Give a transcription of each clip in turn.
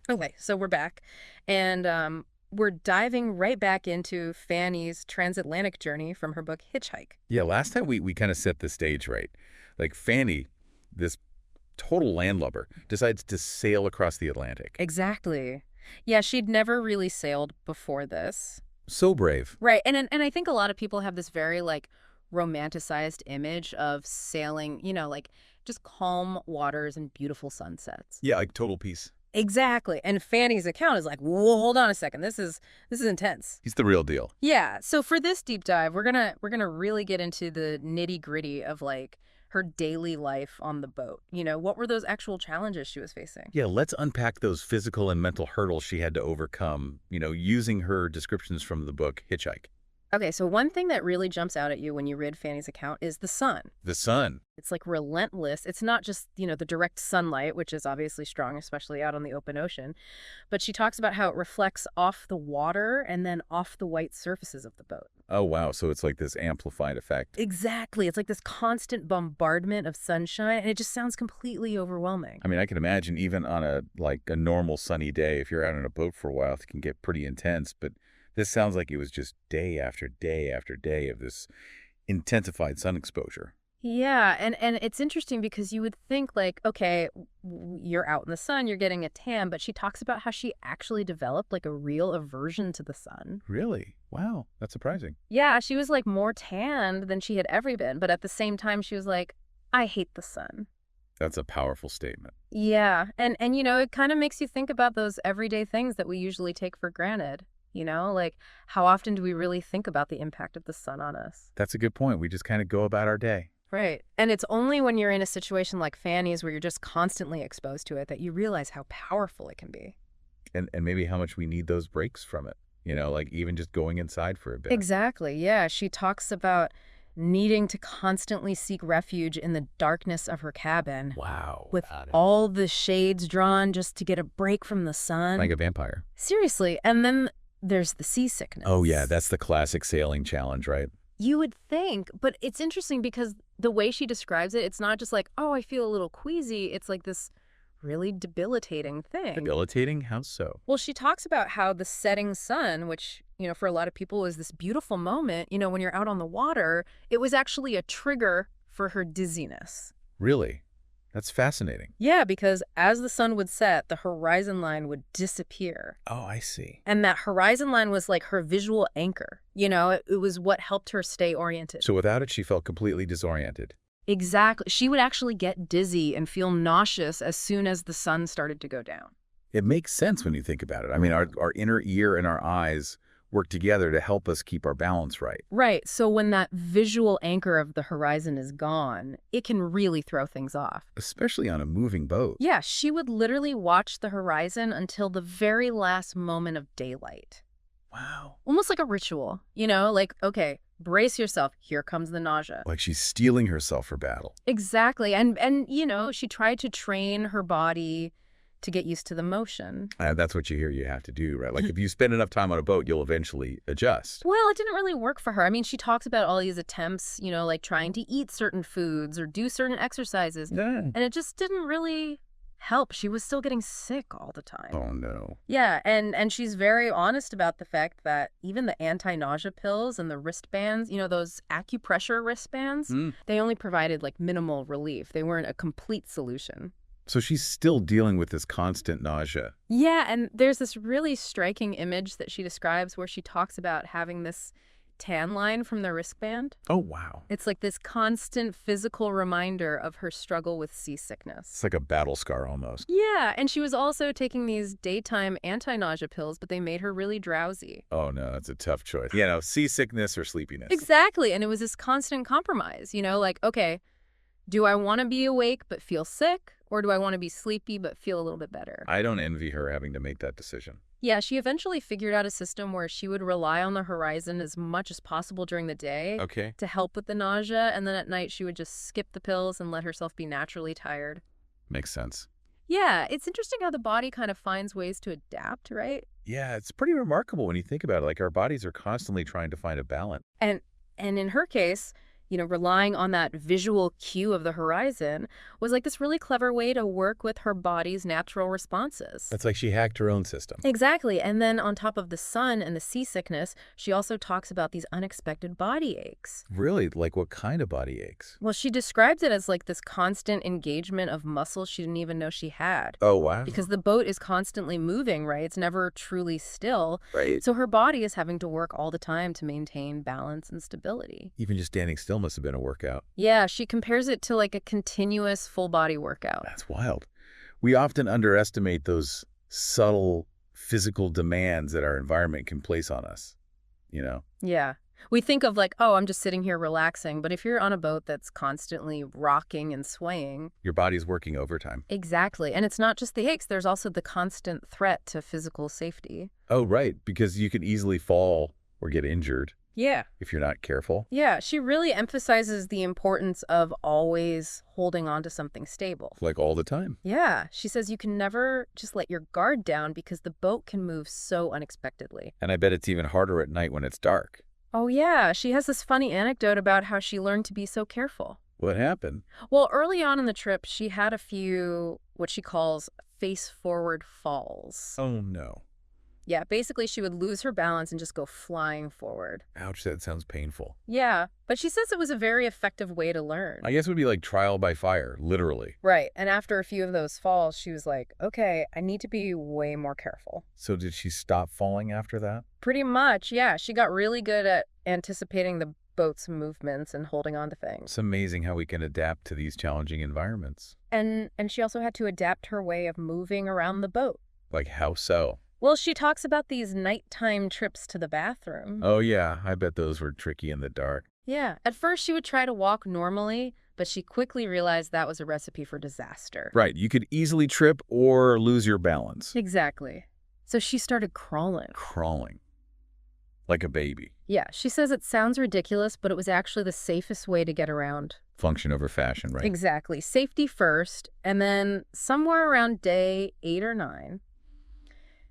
Okay, so we're back. And we're diving right back into Fanny's transatlantic journey from her book Hitchhike. Yeah, last time we kind of set the stage right. Like Fanny, this total landlubber, decides to sail across the Atlantic. Exactly. Yeah, she'd never really sailed before this. So brave. Right. And I think a lot of people have this very like romanticized image of sailing, like just calm waters and beautiful sunsets. Yeah, like total peace. Exactly. And Fanny's account is like, "Whoa, hold on a second. This is intense." He's the real deal. Yeah. So for this deep dive, we're gonna really get into the nitty-gritty of like her daily life on the boat. What were those actual challenges she was facing? Yeah, let's unpack those physical and mental hurdles she had to overcome, using her descriptions from the book Hitchhike. Okay, so one thing that really jumps out at you when you read Fanny's account is the sun. The sun. It's like relentless. It's not just, the direct sunlight, which is obviously strong, especially out on the open ocean, but she talks about how it reflects off the water and then off the white surfaces of the boat. Oh, wow. So it's like this amplified effect. Exactly. It's like this constant bombardment of sunshine, and it just sounds completely overwhelming. I mean, I can imagine even on a normal sunny day, if you're out on a boat for a while, it can get pretty intense, but this sounds like it was just day after day after day of this intensified sun exposure. Yeah, and it's interesting because you would think like, okay, you're out in the sun, you're getting a tan, but she talks about how she actually developed like a real aversion to the sun. Really? Wow. That's surprising. Yeah, she was like more tanned than she had ever been, but at the same time she was like, I hate the sun. That's a powerful statement. Yeah, and it kind of makes you think about those everyday things that we usually take for granted. Like how often do we really think about the impact of the sun on us? That's a good point. We just kind of go about our day. Right. And it's only when you're in a situation like Fanny's where you're just constantly exposed to it that you realize how powerful it can be. And maybe how much we need those breaks from it. Like even just going inside for a bit. Exactly. Yeah. She talks about needing to constantly seek refuge in the darkness of her cabin Wow. with Got it. all the shades drawn just to get a break from the sun. Like a vampire. Seriously. And then there's the seasickness. Oh, yeah. That's the classic sailing challenge, right? You would think, but it's interesting because the way she describes it, it's not just like, oh, I feel a little queasy. It's like this really debilitating thing. Debilitating? How so? Well, she talks about how the setting sun, which, for a lot of people is this beautiful moment, when you're out on the water, it was actually a trigger for her dizziness. Really? That's fascinating. Yeah, because as the sun would set, the horizon line would disappear. Oh, I see. And that horizon line was like her visual anchor. It was what helped her stay oriented. So without it, she felt completely disoriented. Exactly. She would actually get dizzy and feel nauseous as soon as the sun started to go down. It makes sense when you think about it. I mean, our inner ear and our eyes work together to help us keep our balance right. Right. So when that visual anchor of the horizon is gone, it can really throw things off. Especially on a moving boat. Yeah, she would literally watch the horizon until the very last moment of daylight. Wow. Almost like a ritual, like, okay, brace yourself. Here comes the nausea. Like she's steeling herself for battle. Exactly. And she tried to train her body to get used to the motion. That's what you hear you have to do, right? Like if you spend enough time on a boat, you'll eventually adjust. Well, it didn't really work for her. I mean, she talks about all these attempts, like trying to eat certain foods or do certain exercises. Yeah. And it just didn't really help. She was still getting sick all the time. Oh, no. Yeah, and she's very honest about the fact that even the anti-nausea pills and the wristbands, those acupressure wristbands, they only provided like minimal relief. They weren't a complete solution. So she's still dealing with this constant nausea. Yeah, and there's this really striking image that she describes where she talks about having this tan line from the wristband. Oh, wow. It's like this constant physical reminder of her struggle with seasickness. It's like a battle scar almost. Yeah, and she was also taking these daytime anti-nausea pills, but they made her really drowsy. Oh, no, that's a tough choice. Seasickness or sleepiness. Exactly, and it was this constant compromise, like, okay, do I want to be awake but feel sick? Or do I want to be sleepy but feel a little bit better? I don't envy her having to make that decision. Yeah, she eventually figured out a system where she would rely on the horizon as much as possible during the day to help with the nausea, and then at night she would just skip the pills and let herself be naturally tired. Makes sense. Yeah, it's interesting how the body kind of finds ways to adapt, right? Yeah, it's pretty remarkable when you think about it. Like our bodies are constantly trying to find a balance. And in her case, relying on that visual cue of the horizon was like this really clever way to work with her body's natural responses. That's like she hacked her own system. Exactly. And then on top of the sun and the seasickness, she also talks about these unexpected body aches. Really? Like what kind of body aches? Well, she describes it as like this constant engagement of muscles she didn't even know she had. Oh, wow. Because the boat is constantly moving, right? It's never truly still. Right. So her body is having to work all the time to maintain balance and stability. Even just standing still must have been a workout. Yeah, she compares it to like a continuous full body workout. That's wild. We often underestimate those subtle physical demands that our environment can place on us, Yeah. We think of like, oh, I'm just sitting here relaxing. But if you're on a boat that's constantly rocking and swaying. Your body's working overtime. Exactly. And it's not just the aches. There's also the constant threat to physical safety. Oh, right. Because you can easily fall or get injured. Yeah. If you're not careful. Yeah. She really emphasizes the importance of always holding on to something stable. Like all the time. Yeah. She says you can never just let your guard down because the boat can move so unexpectedly. And I bet it's even harder at night when it's dark. Oh, yeah. She has this funny anecdote about how she learned to be so careful. What happened? Well, early on in the trip, she had a few what she calls face-forward falls. Oh, no. Yeah, basically she would lose her balance and just go flying forward. Ouch, that sounds painful. Yeah, but she says it was a very effective way to learn. I guess it would be like trial by fire, literally. Right, and after a few of those falls, she was like, okay, I need to be way more careful. So did she stop falling after that? Pretty much, yeah. She got really good at anticipating the boat's movements and holding on to things. It's amazing how we can adapt to these challenging environments. And she also had to adapt her way of moving around the boat. Like how so? Well, she talks about these nighttime trips to the bathroom. Oh, yeah. I bet those were tricky in the dark. Yeah. At first, she would try to walk normally, but she quickly realized that was a recipe for disaster. Right. You could easily trip or lose your balance. Exactly. So she started crawling. Crawling. Like a baby. Yeah. She says it sounds ridiculous, but it was actually the safest way to get around. Function over fashion, right? Exactly. Safety first, and then somewhere around day 8 or 9,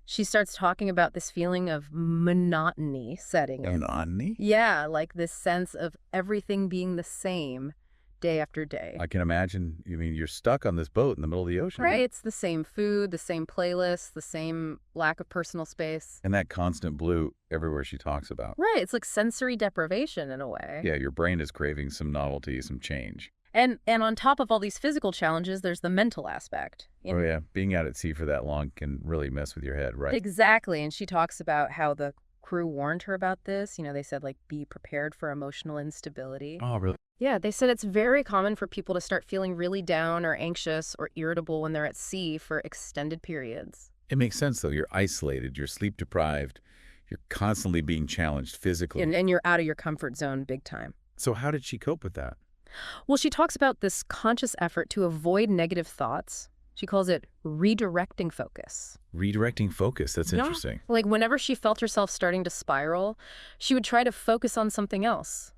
she starts talking about this feeling of monotony setting in. Monotony? Yeah, like this sense of everything being the same day after day. I can imagine. I mean, you're stuck on this boat in the middle of the ocean. Right, it's the same food, the same playlist, the same lack of personal space. And that constant blue everywhere she talks about. Right, it's like sensory deprivation in a way. Yeah, your brain is craving some novelty, some change. And on top of all these physical challenges, there's the mental aspect. Oh, yeah. Being out at sea for that long can really mess with your head, right? Exactly. And she talks about how the crew warned her about this. They said, like, be prepared for emotional instability. Oh, really? Yeah, they said it's very common for people to start feeling really down or anxious or irritable when they're at sea for extended periods. It makes sense, though. You're isolated. You're sleep deprived. You're constantly being challenged physically. And you're out of your comfort zone big time. So how did she cope with that? Well, she talks about this conscious effort to avoid negative thoughts. She calls it redirecting focus. Redirecting focus. That's interesting. Like whenever she felt herself starting to spiral, she would try to focus on something else.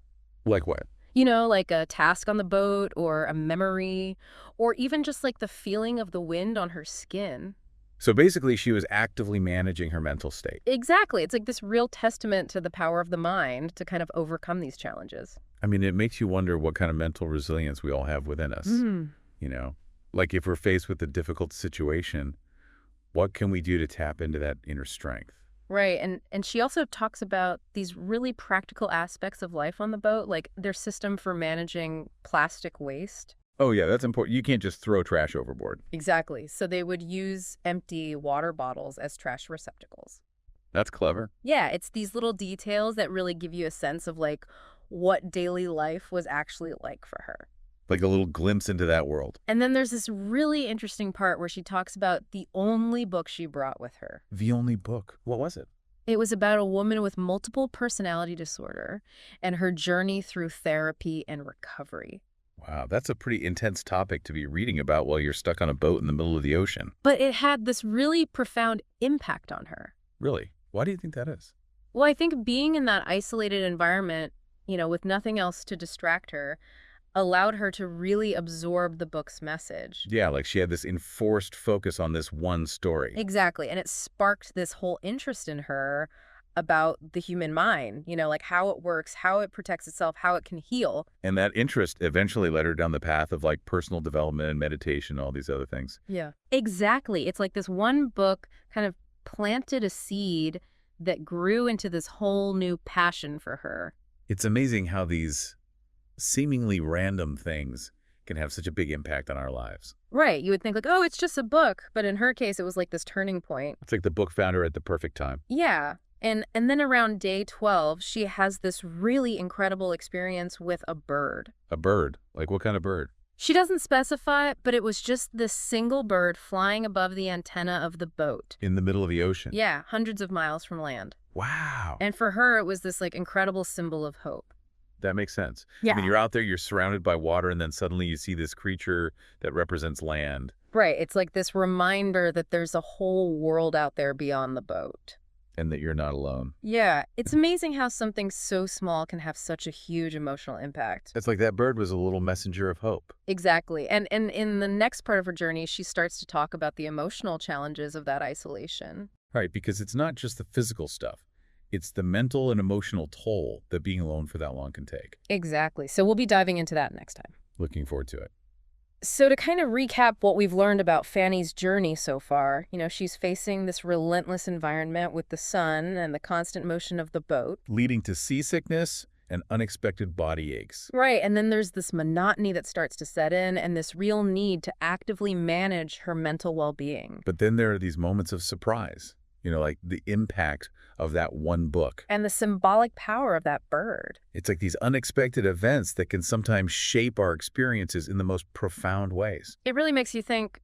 Like what? Like a task on the boat or a memory or even just like the feeling of the wind on her skin. So basically, she was actively managing her mental state. Exactly. It's like this real testament to the power of the mind to kind of overcome these challenges. I mean, it makes you wonder what kind of mental resilience we all have within us. Like if we're faced with a difficult situation, what can we do to tap into that inner strength? Right. And she also talks about these really practical aspects of life on the boat, like their system for managing plastic waste. Oh, yeah, that's important. You can't just throw trash overboard. Exactly. So they would use empty water bottles as trash receptacles. That's clever. Yeah, it's these little details that really give you a sense of like what daily life was actually like for her. Like a little glimpse into that world. And then there's this really interesting part where she talks about the only book she brought with her. The only book? What was it? It was about a woman with multiple personality disorder and her journey through therapy and recovery. Wow, that's a pretty intense topic to be reading about while you're stuck on a boat in the middle of the ocean. But it had this really profound impact on her. Really? Why do you think that is? Well, I think being in that isolated environment, with nothing else to distract her, allowed her to really absorb the book's message. Yeah, like she had this enforced focus on this one story. Exactly. And it sparked this whole interest in her about the human mind, like how it works, how it protects itself, how it can heal. And that interest eventually led her down the path of like personal development and meditation, all these other things. Yeah. Exactly. It's like this one book kind of planted a seed that grew into this whole new passion for her. It's amazing how these seemingly random things can have such a big impact on our lives. Right. You would think like, oh, it's just a book. But in her case, it was like this turning point. It's like the book found her at the perfect time. Yeah. And then around day 12, she has this really incredible experience with a bird. A bird? Like what kind of bird? She doesn't specify, but it was just this single bird flying above the antenna of the boat. In the middle of the ocean? Yeah, hundreds of miles from land. Wow. And for her, it was this like incredible symbol of hope. That makes sense. Yeah. I mean, you're out there, you're surrounded by water, and then suddenly you see this creature that represents land. Right. It's like this reminder that there's a whole world out there beyond the boat. And that you're not alone. Yeah. It's amazing how something so small can have such a huge emotional impact. It's like that bird was a little messenger of hope. Exactly. And in the next part of her journey, she starts to talk about the emotional challenges of that isolation. Right, because it's not just the physical stuff. It's the mental and emotional toll that being alone for that long can take. Exactly. So we'll be diving into that next time. Looking forward to it. So to kind of recap what we've learned about Fanny's journey so far, she's facing this relentless environment with the sun and the constant motion of the boat. Leading to seasickness and unexpected body aches. Right, and then there's this monotony that starts to set in and this real need to actively manage her mental well-being. But then there are these moments of surprise, like the impact of that one book. And the symbolic power of that bird. It's like these unexpected events that can sometimes shape our experiences in the most profound ways. It really makes you think,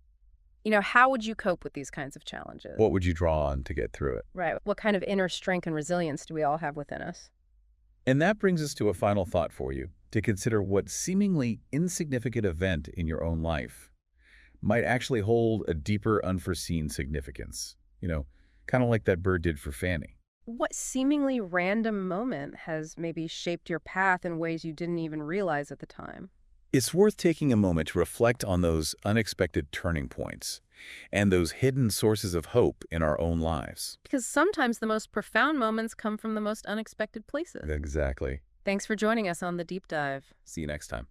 how would you cope with these kinds of challenges? What would you draw on to get through it? Right. What kind of inner strength and resilience do we all have within us? And that brings us to a final thought for you, to consider what seemingly insignificant event in your own life might actually hold a deeper unforeseen significance. Kind of like that bird did for Fanny. What seemingly random moment has maybe shaped your path in ways you didn't even realize at the time? It's worth taking a moment to reflect on those unexpected turning points and those hidden sources of hope in our own lives. Because sometimes the most profound moments come from the most unexpected places. Exactly. Thanks for joining us on The Deep Dive. See you next time.